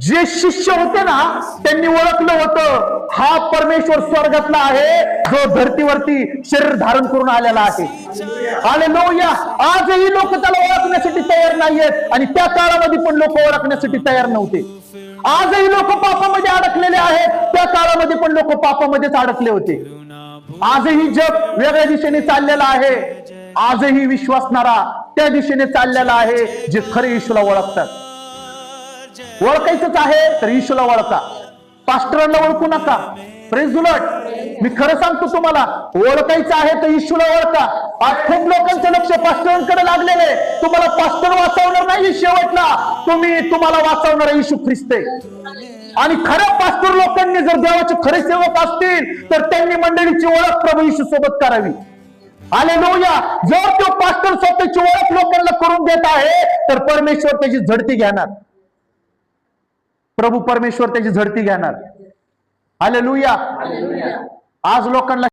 जे शिष्य होते ना त्यांनी ओळखलं होतं हा परमेश्वर स्वर्गातला आहे जो धरतीवरती शरीर धारण करून आलेला आहे. हालेलुया. आजही लोक त्याला ओळखण्यासाठी तयार नाहीयेत आणि त्या काळामध्ये पण लोक ओळखण्यासाठी तयार नव्हते. आजही लोक पापामध्ये अडकलेले आहेत, त्या काळामध्ये पण लोक पापामध्येच अडकले होते. आजही जग वेगळ्या दिशेने चाललेलं आहे. आजही विश्वासणारा त्या दिशेने चाललेला आहे जे खरे येशूला ओळखतात. ओळखायचंच आहे तर येशूला ओळखा, पास्टरांना ओळखू नका. Praise the Lord. मी खरं सांगतो तुम्हाला, ओळखायचं आहे तर येशूला ओळखा. आज खूप लोकांचं लक्ष पास्टरांकडे लागलेलं आहे. तुम्हाला पास्टर वाचवणार नाही, शेवटला तुम्हाला वाचवणारा येशू ख्रिस्त आहे. आणि खऱ्या पास्टर लोकांनी जर देवाचे खरे सेवक असतील तर त्यांनी मंडळीची ओळख प्रभू येशू सोबत करावी. हालेलुया. जर तो पास्टर स्वतःची ओळख लोकांना करून देत आहे तर परमेश्वर त्याची झडती घेणार. प्रभू परमेश्वर त्याची झडती घेणार. हालेलुया. आज लोकांना